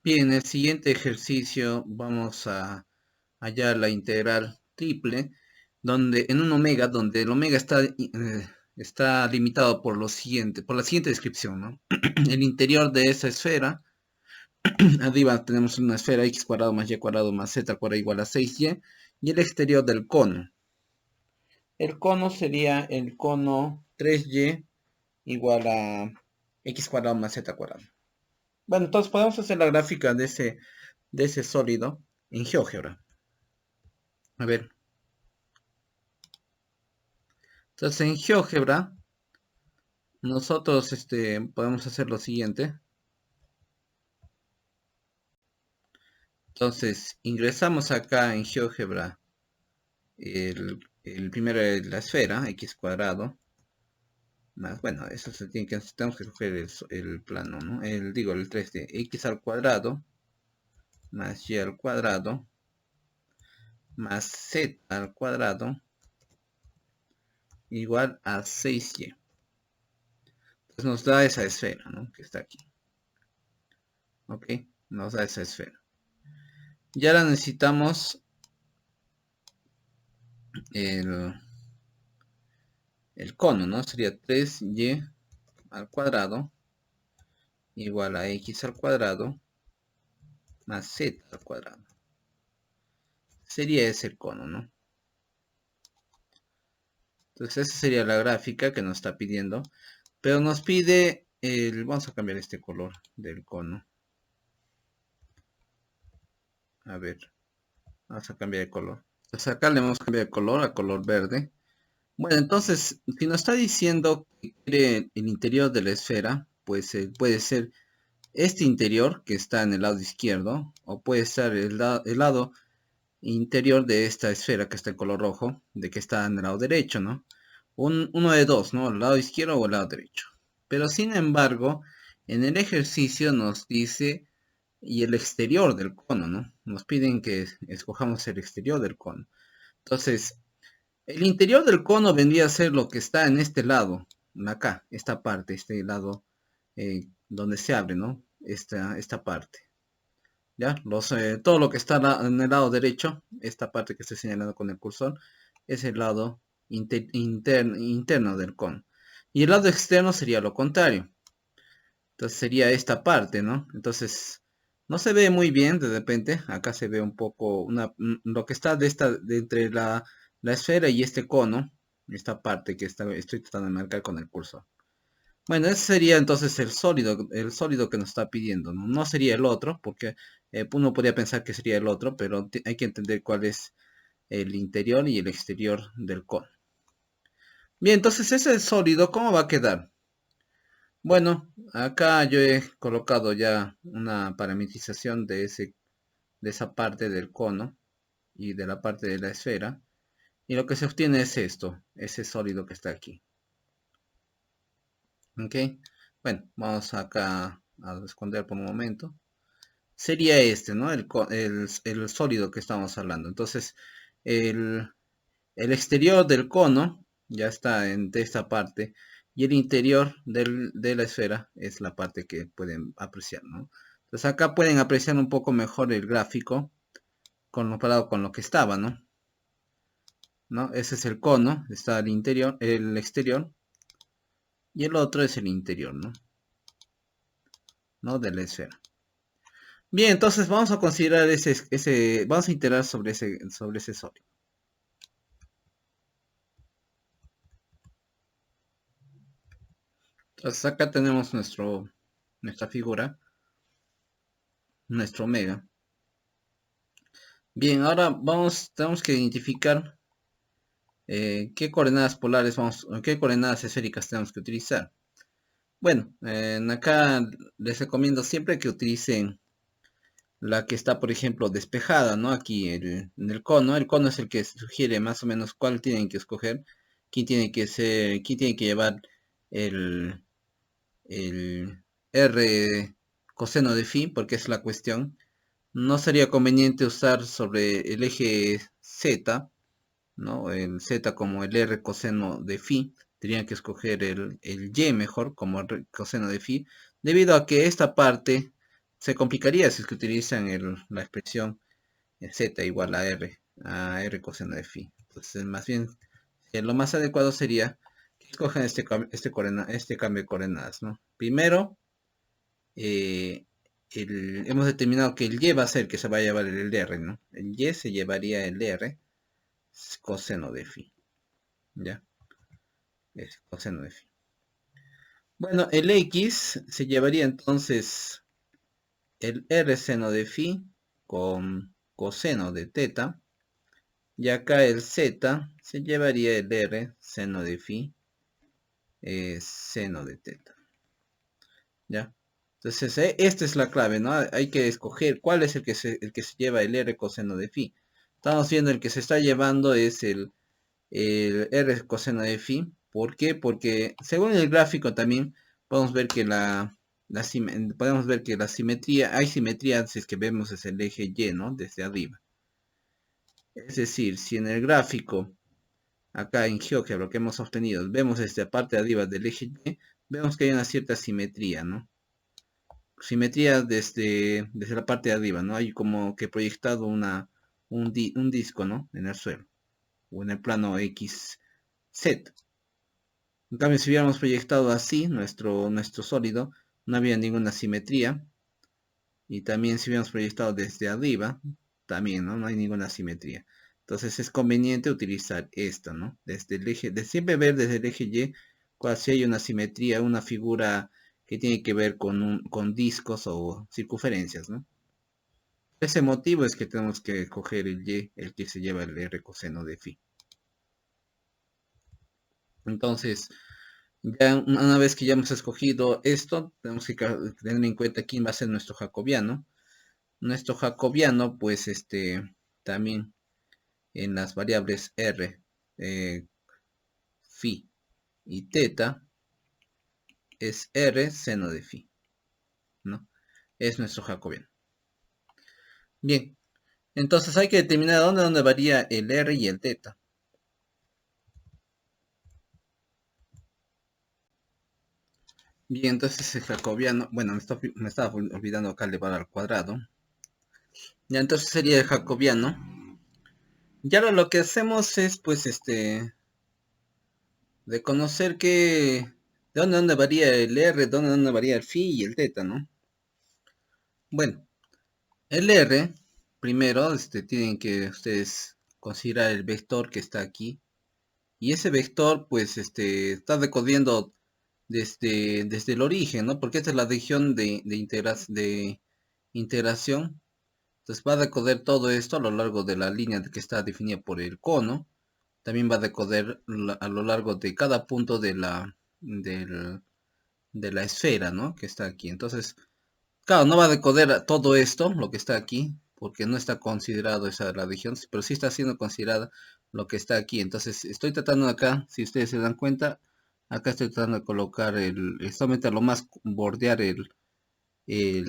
Bien, en el siguiente ejercicio vamos a hallar la integral triple, donde en un omega, donde el omega está limitado por lo siguiente, por la siguiente descripción, ¿no? El interior de esa esfera, arriba tenemos una esfera x cuadrado más y cuadrado más z al cuadrado igual a 6y, y el exterior del cono. El cono sería el cono 3y igual a x cuadrado más z cuadrado. Bueno, entonces podemos hacer la gráfica de ese sólido en GeoGebra. A ver, entonces en GeoGebra nosotros podemos hacer lo siguiente. Entonces ingresamos acá en GeoGebra el primero de la esfera, x cuadrado, más, bueno, eso se tiene que, tenemos que escoger el plano, ¿no? El 3D, x al cuadrado, más y al cuadrado, más z al cuadrado, igual a 6y. Entonces nos da esa esfera, ¿no? Que está aquí. Ok, nos da esa esfera. Y ahora necesitamos el, el cono, ¿no? Sería 3y al cuadrado igual a x al cuadrado más z al cuadrado. Sería ese el cono, ¿no? Entonces esa sería la gráfica que nos está pidiendo. Pero nos pide vamos a cambiar este color del cono. A ver, vamos a cambiar de color. Entonces acá le vamos a cambiar de color a color verde. Bueno, entonces, si nos está diciendo que quiere el interior de la esfera, pues puede ser este interior que está en el lado izquierdo, o puede ser el lado interior de esta esfera que está en color rojo, de que está en el lado derecho, ¿no? Uno de dos, ¿no? El lado izquierdo o el lado derecho. Pero sin embargo, en el ejercicio nos dice y el exterior del cono, ¿no? Nos piden que escojamos el exterior del cono. Entonces, el interior del cono vendría a ser lo que está en este lado, acá, esta parte, este lado donde se abre, ¿no? Esta parte. ¿Ya? Todo lo que está en el lado derecho, esta parte que estoy señalando con el cursor, es el lado interno del cono. Y el lado externo sería lo contrario. Entonces sería esta parte, ¿no? Entonces, no se ve muy bien de repente. Acá se ve un poco lo que está de entre la esfera y este cono, esta parte que estoy tratando de marcar con el cursor. Bueno, ese sería entonces el sólido que nos está pidiendo, ¿no? No sería el otro, porque uno podría pensar que sería el otro, pero hay que entender cuál es el interior y el exterior del cono. Bien, entonces ese sólido, ¿cómo va a quedar? Bueno, acá yo he colocado ya una parametrización de esa parte del cono y de la parte de la esfera, y lo que se obtiene es esto, ese sólido que está aquí. ¿Ok? Bueno, vamos acá a esconder por un momento. Sería este, ¿no? El sólido que estamos hablando. Entonces, el, el exterior del cono ya está de esta parte y el interior de la esfera es la parte que pueden apreciar, ¿no? Entonces acá pueden apreciar un poco mejor el gráfico comparado con lo que estaba, ¿no? ¿No? Ese es el cono, está el interior, el exterior y el otro es el interior, ¿no? ¿No? De la esfera. Bien, entonces vamos a considerar vamos a iterar sobre ese sólido. Entonces acá tenemos nuestra figura, nuestro omega. Bien, ahora tenemos que identificar qué coordenadas polares qué coordenadas esféricas tenemos que utilizar. Bueno, acá les recomiendo siempre que utilicen la que está, por ejemplo, despejada, ¿no? Aquí en el cono. El cono es el que sugiere más o menos cuál tienen que escoger, quién tiene que llevar el, el R coseno de phi, porque es la cuestión. No sería conveniente usar sobre el eje Z, ¿no? El Z como el R coseno de phi. Tendrían que escoger el Y mejor como coseno de phi, debido a que esta parte se complicaría si es que utilizan la expresión z igual a r coseno de phi. Entonces, más bien, lo más adecuado sería que escojan este cambio de coordenadas, ¿no? Primero, eh, hemos determinado que el y va a ser que se va a llevar el r, ¿no? El y se llevaría el r coseno de phi, ¿ya? Es coseno de phi. Bueno, el x se llevaría entonces el r seno de phi con coseno de teta. Y acá el z se llevaría el r seno de phi seno de teta. ¿Ya? Entonces, esta es la clave, ¿no? Hay que escoger cuál es el que se lleva el r coseno de phi. Estamos viendo el que se está llevando es el r coseno de phi. ¿Por qué? Porque según el gráfico también podemos ver que podemos ver que la simetría, hay simetría si es que vemos es el eje y, ¿no? Desde arriba. Es decir, si en el gráfico, acá en GeoGebra, lo que hemos obtenido, vemos esta parte de arriba del eje y, vemos que hay una cierta simetría, ¿no? Simetría desde la parte de arriba, ¿no? Hay como que proyectado un disco, ¿no? En el suelo, o en el plano XZ. En cambio, si hubiéramos proyectado así nuestro sólido, no había ninguna simetría. Y también si hubiéramos proyectado desde arriba, también, ¿no? No hay ninguna simetría. Entonces es conveniente utilizar esta, ¿no? Desde el eje, de siempre ver desde el eje Y, si hay una simetría, una figura que tiene que ver con discos o circunferencias, ¿no? Ese motivo es que tenemos que coger el Y, el que se lleva el R coseno de phi. Entonces, ya una vez que ya hemos escogido esto, tenemos que tener en cuenta quién va a ser nuestro jacobiano. Nuestro jacobiano, pues también en las variables r, phi y teta, es r seno de phi, ¿no? Es nuestro jacobiano. Bien, entonces hay que determinar dónde varía el r y el teta. Bien, entonces el jacobiano, bueno, me estaba olvidando acá elevar al cuadrado. Ya, entonces sería el jacobiano. Ya lo que hacemos es, pues, de conocer de dónde varía el r, dónde varía el phi y el teta, ¿no? Bueno, el r, primero, tienen que ustedes considerar el vector que está aquí. Y ese vector, pues, está recorriendo desde el origen, ¿no? Porque esta es la región de integración. Entonces va a recorrer todo esto a lo largo de la línea que está definida por el cono. También va a recorrer a lo largo de cada punto de la esfera, ¿no? Que está aquí. Entonces, claro, no va a recorrer todo esto, lo que está aquí, porque no está considerado esa la región, pero sí está siendo considerada lo que está aquí. Entonces, estoy tratando acá, si ustedes se dan cuenta, acá estoy tratando de colocar solamente a lo más bordear el, ¿qué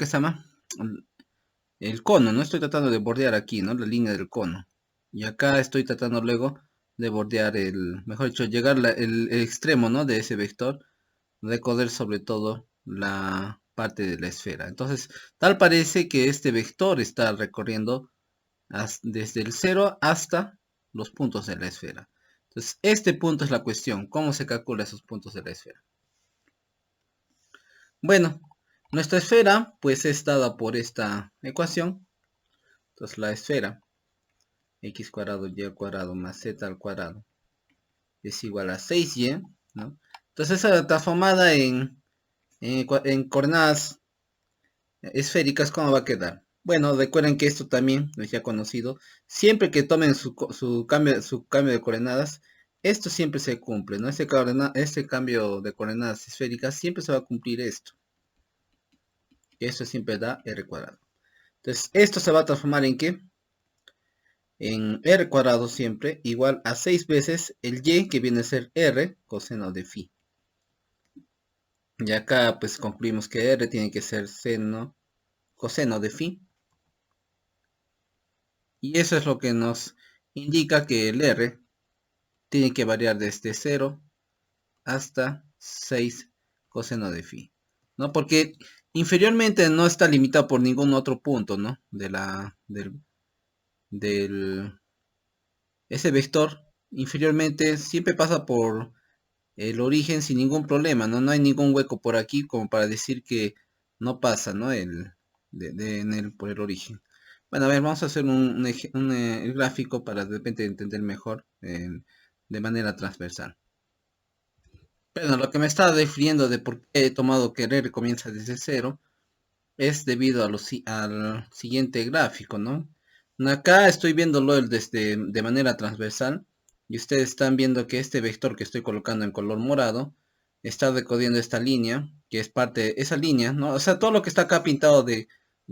se llama? El cono, no estoy tratando de bordear aquí, ¿no? La línea del cono. Y acá estoy tratando luego de bordear mejor dicho, llegar el extremo, ¿no? De ese vector, recorrer sobre todo la parte de la esfera. Entonces, tal parece que este vector está recorriendo desde el 0 hasta los puntos de la esfera. Entonces, este punto es la cuestión. ¿Cómo se calcula esos puntos de la esfera? Bueno, nuestra esfera pues es dada por esta ecuación. Entonces, la esfera x cuadrado y al cuadrado más z al cuadrado es igual a 6y, ¿no? Entonces, esa transformada en coordenadas esféricas, ¿cómo va a quedar? Bueno, recuerden que esto también es ya conocido. Siempre que tomen su cambio de coordenadas, esto siempre se cumple, ¿no? Este cambio de coordenadas esféricas siempre se va a cumplir esto. Esto siempre da r cuadrado. Entonces, esto se va a transformar en ¿qué? En r cuadrado siempre igual a 6 veces el y, que viene a ser r coseno de phi. Y acá pues concluimos que r tiene que ser coseno de phi. Y eso es lo que nos indica que el r tiene que variar desde 0 hasta 6 coseno de phi, ¿no? Porque inferiormente no está limitado por ningún otro punto, ¿no? Del ese vector inferiormente siempre pasa por el origen sin ningún problema, ¿no? No hay ningún hueco por aquí como para decir que no pasa, ¿no? Por el origen. Bueno, a ver, vamos a hacer el gráfico para de repente entender mejor de manera transversal. Bueno, lo que me estaba refiriendo de por qué he tomado que R comienza desde cero es debido al siguiente gráfico, ¿no? Acá estoy viéndolo de manera transversal y ustedes están viendo que este vector que estoy colocando en color morado está decodiendo esta línea, que es parte de esa línea, ¿no? O sea, todo lo que está acá pintado de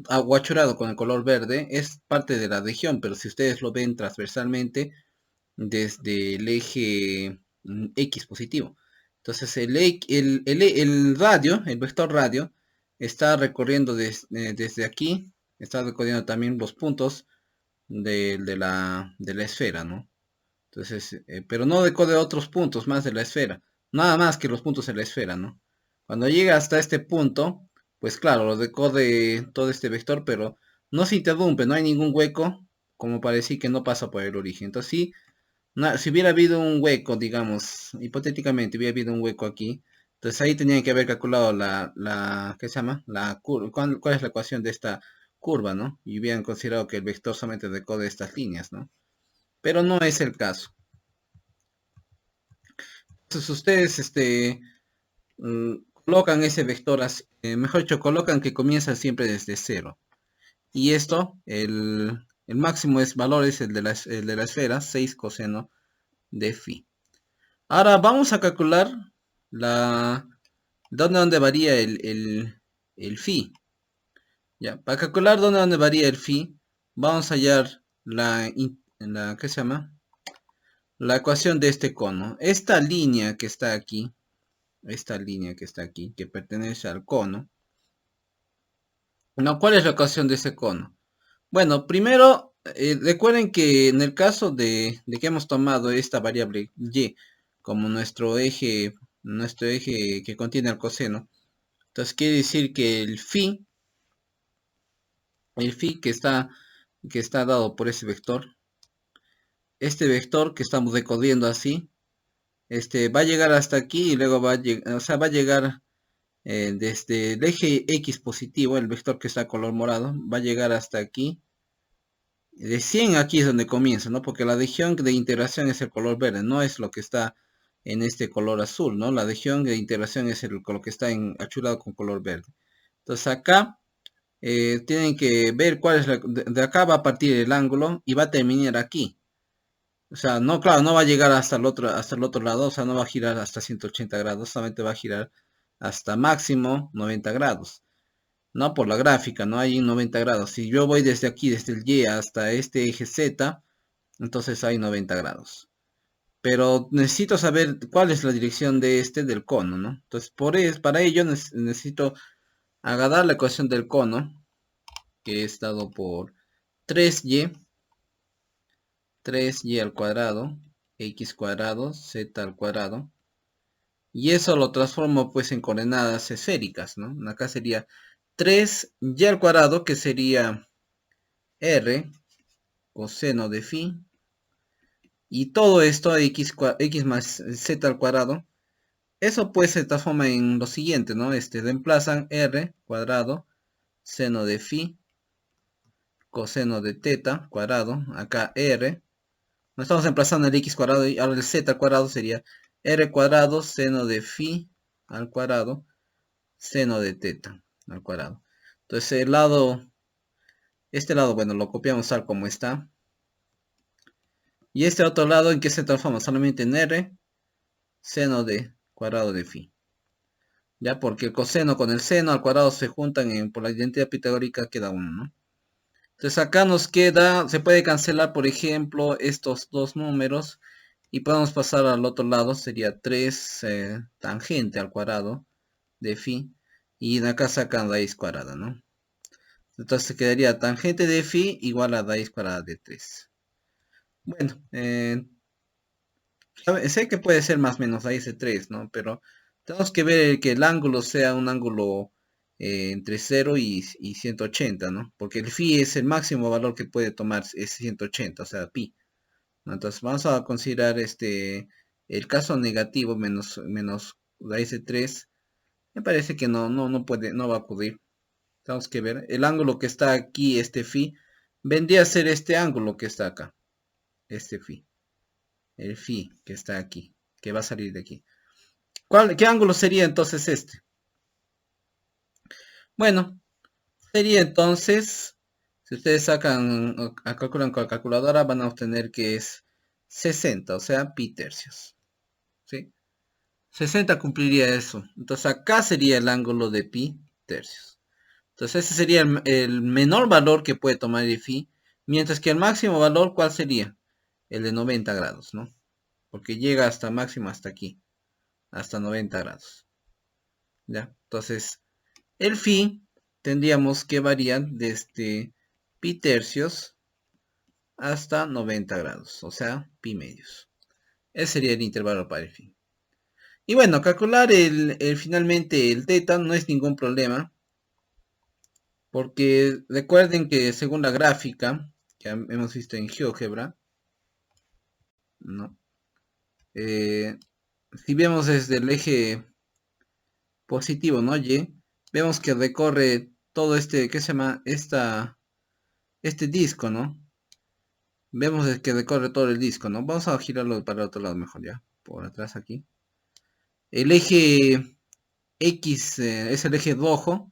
aguachurado con el color verde es parte de la región, pero si ustedes lo ven transversalmente desde el eje X positivo. Entonces el radio, el vector radio, está recorriendo desde aquí, está recorriendo también los puntos de la esfera, ¿no? Entonces, pero no decode otros puntos más de la esfera, nada más que los puntos de la esfera, ¿no? Cuando llega hasta este punto, pues claro, lo decode todo este vector, pero no se interrumpe, no hay ningún hueco, como para decir que no pasa por el origen. Entonces sí, si hubiera habido un hueco, digamos, hipotéticamente hubiera habido un hueco aquí, entonces ahí tenían que haber calculado ¿qué se llama? ¿Cuál es la ecuación de esta curva, ¿no? Y hubieran considerado que el vector solamente decode estas líneas, ¿no? Pero no es el caso. Entonces ustedes, colocan ese vector, mejor dicho, colocan que comienza siempre desde cero. Y esto, el máximo valor es el de la esfera, 6 coseno de phi. Ahora vamos a calcular dónde varía el phi. Ya, para calcular dónde varía el phi, vamos a hallar ¿qué se llama? La ecuación de este cono. Esta línea que está aquí, que pertenece al cono. No, ¿cuál es la ecuación de ese cono? Bueno, primero, recuerden que en el caso de que hemos tomado esta variable y como nuestro eje que contiene el coseno, entonces quiere decir que el phi que está dado por ese vector, este vector que estamos decodiendo así, va a llegar hasta aquí y luego va a llegar desde el eje X positivo, el vector que está color morado, va a llegar hasta aquí. De 100 aquí es donde comienza, ¿no? Porque la región de integración es el color verde, no es lo que está en este color azul, ¿no? La región de integración es lo que está achurado con color verde. Entonces acá tienen que ver cuál es de acá va a partir el ángulo y va a terminar aquí. O sea, no, claro, no va a llegar hasta el otro lado, o sea, no va a girar hasta 180 grados, solamente va a girar hasta máximo 90 grados. No por la gráfica, no hay 90 grados. Si yo voy desde aquí, desde el Y hasta este eje Z, entonces hay 90 grados. Pero necesito saber cuál es la dirección del cono, ¿no? Entonces, para ello necesito agarrar la ecuación del cono, que es dado por 3y, 3y al cuadrado, x cuadrado, z al cuadrado. Y eso lo transformo pues en coordenadas esféricas, ¿no? Acá sería 3y al cuadrado, que sería r coseno de phi, y todo esto x más z al cuadrado, eso pues se transforma en lo siguiente, ¿no? Reemplazan r cuadrado seno de phi coseno de teta cuadrado, acá r, no estamos reemplazando el x cuadrado y ahora el z al cuadrado sería r cuadrado seno de phi al cuadrado seno de teta al cuadrado. Entonces este lado, bueno, lo copiamos tal como está. Y este otro lado, ¿en qué se transforma? Solamente en r seno de cuadrado de phi. Ya, porque el coseno con el seno al cuadrado se juntan por la identidad pitagórica, queda uno, ¿no? Entonces acá nos queda, se puede cancelar, por ejemplo, estos dos números y podemos pasar al otro lado, sería 3 tangente al cuadrado de phi, y de acá sacan raíz cuadrada, ¿no? Entonces quedaría tangente de phi igual a raíz cuadrada de 3. Bueno, sé que puede ser más o menos raíz de 3, ¿no? Pero Tenemos que ver que el ángulo sea un ángulo entre 0 y 180, ¿no? Porque el phi es el máximo valor que puede tomar, es 180, o sea, pi. ¿No? Entonces vamos a considerar el caso negativo menos raíz de 3. Me parece que no puede, no va a ocurrir. Tenemos que ver. El ángulo que está aquí, este phi, vendría a ser este ángulo que está acá. Este phi. El phi que está aquí, que va a salir de aquí. ¿Qué ángulo sería entonces este? Bueno, sería entonces, si ustedes sacan, calculan con la calculadora, van a obtener que es 60, o sea, pi tercios. ¿Sí? 60 cumpliría eso. Entonces acá sería el ángulo de pi tercios. Entonces ese sería el menor valor que puede tomar el phi, mientras que el máximo valor, ¿cuál sería? El de 90 grados, ¿no? Porque llega hasta máximo hasta aquí, hasta 90 grados. ¿Ya? Entonces, el phi tendríamos que variar desde pi tercios hasta 90 grados, o sea, pi medios. Ese sería el intervalo para el phi. Y bueno, calcular finalmente el teta no es ningún problema, porque recuerden que según la gráfica que hemos visto en GeoGebra, ¿no? Si vemos desde el eje positivo, ¿no? Y, vemos que recorre todo ¿qué se llama? Este disco, ¿no? Vemos que recorre todo el disco, ¿no? Vamos a girarlo para el otro lado mejor, ya. Por atrás aquí. El eje X es el eje rojo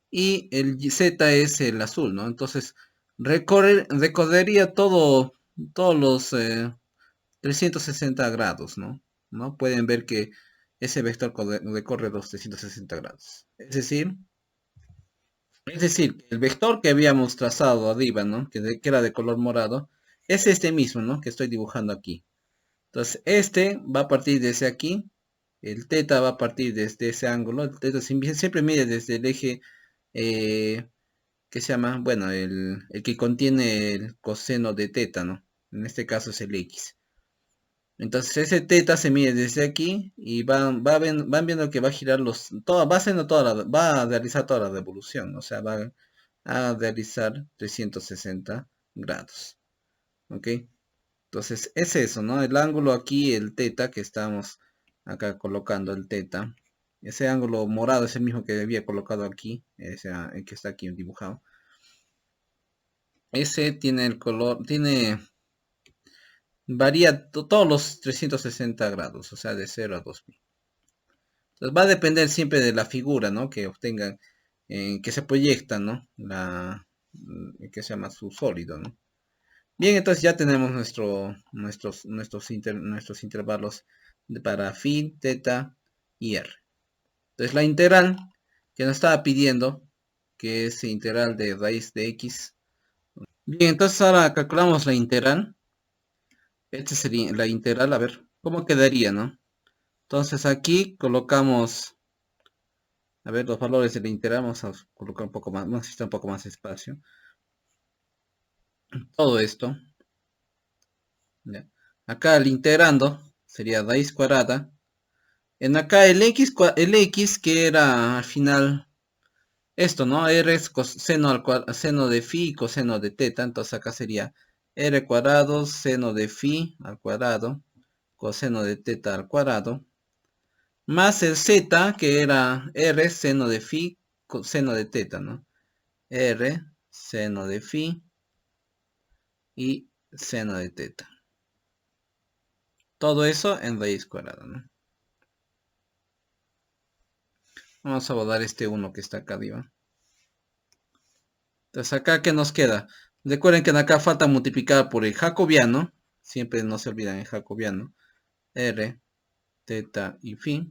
y el Z es el azul, ¿no? Entonces, recorrería todos los 360 grados, ¿no? ¿No? Pueden ver que ese vector recorre los 360 grados. Es decir, el vector que habíamos trazado arriba, ¿no? Que era de color morado, es este mismo, ¿no? Que estoy dibujando aquí. Entonces, este va a partir desde aquí, el teta va a partir desde ese ángulo, el teta siempre mide desde el eje, que se llama, bueno, el que contiene el coseno de teta, ¿no? En este caso es el X. Entonces ese teta se mide desde aquí y van viendo que va a girar va a realizar toda la revolución, o sea, va a realizar 360 grados. ¿Ok? Entonces es eso, ¿no? El ángulo aquí, el teta, que estamos acá colocando el teta. Ese ángulo morado es el mismo que había colocado aquí, el que está aquí dibujado. Ese tiene el color, varía todos los 360 grados, o sea, de 0 a 2000. Entonces va a depender siempre de la figura, ¿no? Que obtengan, que se proyecta, ¿no? Que se llama su sólido, ¿no? Bien, entonces ya tenemos nuestros intervalos para phi, teta y r. Entonces la integral que nos estaba pidiendo, que es integral de raíz de x. Bien, entonces ahora calculamos la integral. Esta sería la integral, a ver, ¿cómo quedaría, no? Entonces aquí colocamos, a ver, los valores de la integral, vamos a colocar un poco más, necesita un poco más de espacio. Todo esto, ¿ya? Acá el integrando sería raíz cuadrada. En acá el x que era al final esto, ¿no? R es seno de phi y coseno de teta. Entonces acá sería r cuadrado, seno de phi al cuadrado, coseno de teta al cuadrado, más el z que era r seno de phi, coseno de teta, ¿no? R seno de phi y seno de teta. Todo eso en raíz cuadrada, ¿no? Vamos a borrar este 1 que está acá arriba. Entonces acá, ¿qué nos queda? Recuerden que acá falta multiplicar por el jacobiano. Siempre no se olviden el jacobiano. R, teta y phi.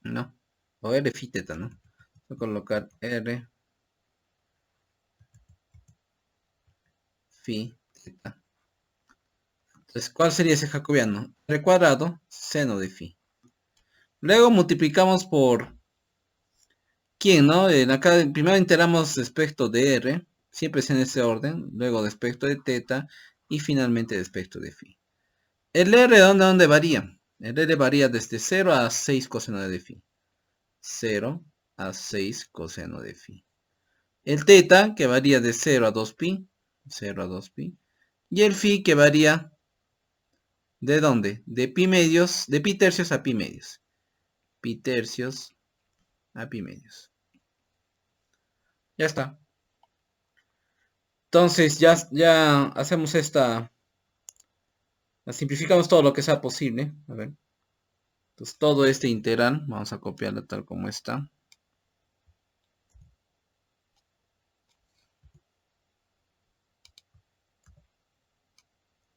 ¿No? O R, phi, teta, ¿no? Voy a colocar R, phi, teta. Entonces, ¿cuál sería ese jacobiano? R cuadrado, seno de phi. Luego multiplicamos por ¿quién, no? Acá primero integramos respecto de R, siempre es en ese orden, luego respecto de teta y finalmente respecto de phi. ¿El R dónde varía? El R varía desde 0 a 6 coseno de phi. 0 a 6 coseno de phi. El teta que varía de 0 a 2pi. 0 a 2pi. Y el phi que varía ¿de dónde? De pi medios, de pi tercios a pi medios. Pi tercios a pi medios. Ya está. Entonces ya hacemos esta. Simplificamos todo lo que sea posible. A ver. Entonces todo este integral, vamos a copiarlo tal como está.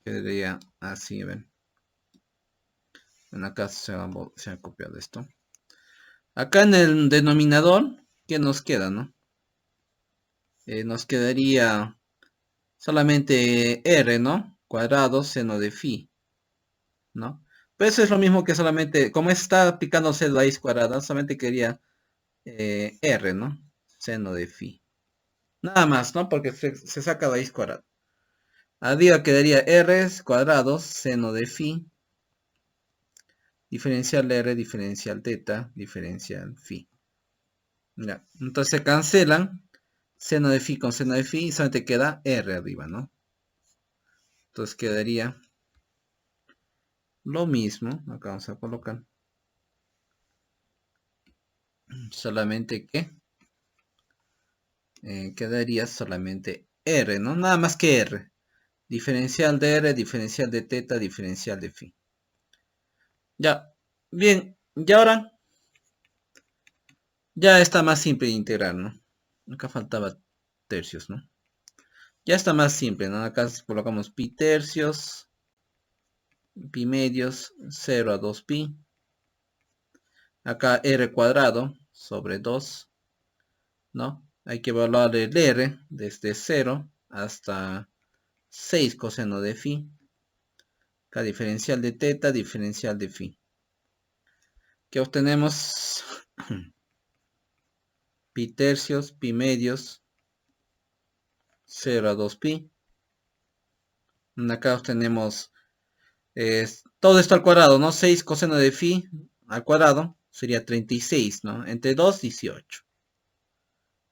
Quedaría así, a ver. En acá se ha copiado esto. Acá en el denominador, ¿qué nos queda, no? Nos quedaría solamente r, ¿no? Cuadrado seno de phi, ¿no? Pero eso es lo mismo que solamente, como está aplicándose raíz cuadrada, solamente quería r, ¿no? Seno de phi. Nada más, ¿no? Porque se saca raíz cuadrada. Arriba quedaría r cuadrado seno de phi. Diferencial r, diferencial teta, diferencial phi. Ya. Entonces se cancelan seno de phi con seno de phi y solamente queda r arriba, ¿no? Entonces quedaría lo mismo. Acá vamos a colocar solamente que quedaría solamente r, ¿no? Nada más que r. Diferencial de r, diferencial de teta, diferencial de phi. Ya. Bien. Y ahora ya está más simple de integrar, ¿no? Acá faltaba tercios, ¿no? Ya está más simple, ¿no? Acá colocamos pi tercios, pi medios, 0 a 2pi. Acá r cuadrado sobre 2, ¿no? Hay que evaluar el r desde 0 hasta 6 coseno de phi. Acá diferencial de teta, diferencial de phi. ¿Qué obtenemos? Pi tercios, pi medios, 0 a 2pi. Acá obtenemos todo esto al cuadrado, ¿no? 6 coseno de phi al cuadrado sería 36, ¿no? Entre 2, 18.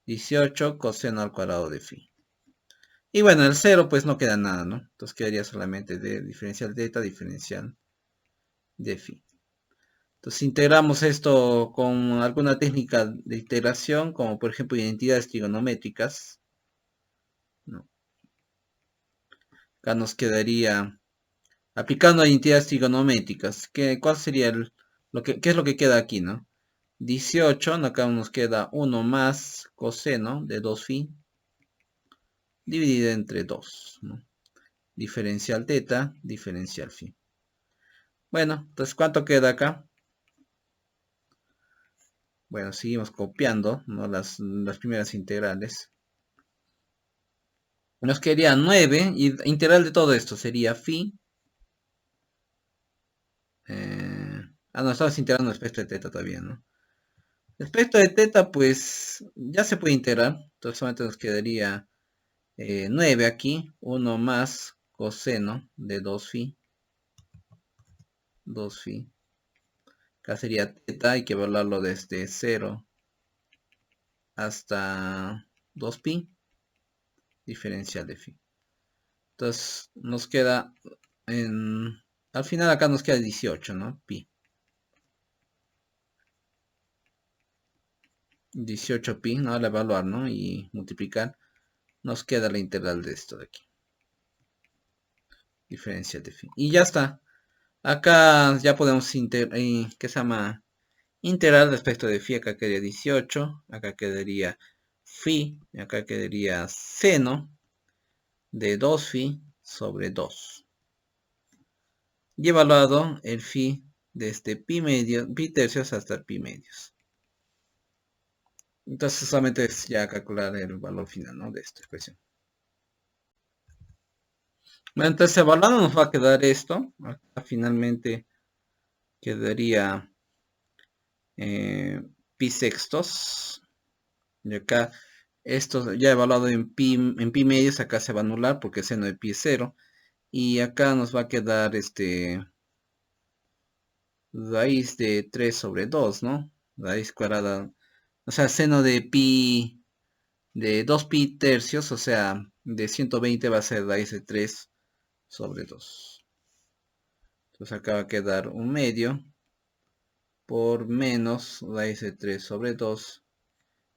18 coseno al cuadrado de phi. Y bueno, el 0 pues no queda nada, ¿no? Entonces quedaría solamente de diferencial teta, diferencial de phi. Entonces integramos esto con alguna técnica de integración, como por ejemplo identidades trigonométricas, ¿no? Acá nos quedaría, aplicando a identidades trigonométricas, ¿cuál sería qué es lo que queda aquí, ¿no? 18, acá nos queda 1 más coseno de 2phi, dividido entre 2, ¿no? Diferencial teta, diferencial phi. Bueno, entonces ¿cuánto queda acá? Bueno, seguimos copiando, ¿no? las primeras integrales. Nos quedaría 9 y integral de todo esto sería phi. No, estamos integrando el espectro de teta todavía, ¿no? El espectro de teta, pues ya se puede integrar. Entonces solamente nos quedaría 9 aquí. 1 más coseno de 2phi. 2phi. Acá sería teta, hay que evaluarlo desde 0 hasta 2pi. Diferencial de phi. Entonces nos queda al final acá nos queda 18, ¿no? Pi. 18 pi, ¿no? Al evaluar, ¿no? Y multiplicar, nos queda la integral de esto de aquí. Diferencial de phi. Y ya está. Acá ya podemos ¿qué se llama? Integral respecto de phi. Acá quedaría 18. Acá quedaría phi. Y acá quedaría seno de 2phi sobre 2. Y evaluado el phi desde pi tercios hasta pi medios. Entonces solamente es ya calcular el valor final, ¿no? De esta expresión. Bueno, entonces evaluando nos va a quedar esto. Acá finalmente quedaría pi sextos. Y acá esto ya evaluado en pi medios, acá se va a anular porque el seno de pi es 0. Y acá nos va a quedar raíz de 3 sobre 2, ¿no? Raíz cuadrada, o sea, seno de pi de 2 pi tercios, o sea, de 120 va a ser raíz de 3 sobre 2. Entonces acá va a quedar un medio por menos raíz de 3 sobre 2.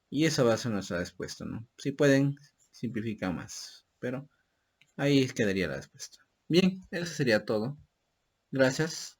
Y esa va a ser nuestra respuesta, ¿no? Si pueden, simplifica más. Pero ahí quedaría la respuesta. Bien, eso sería todo. Gracias.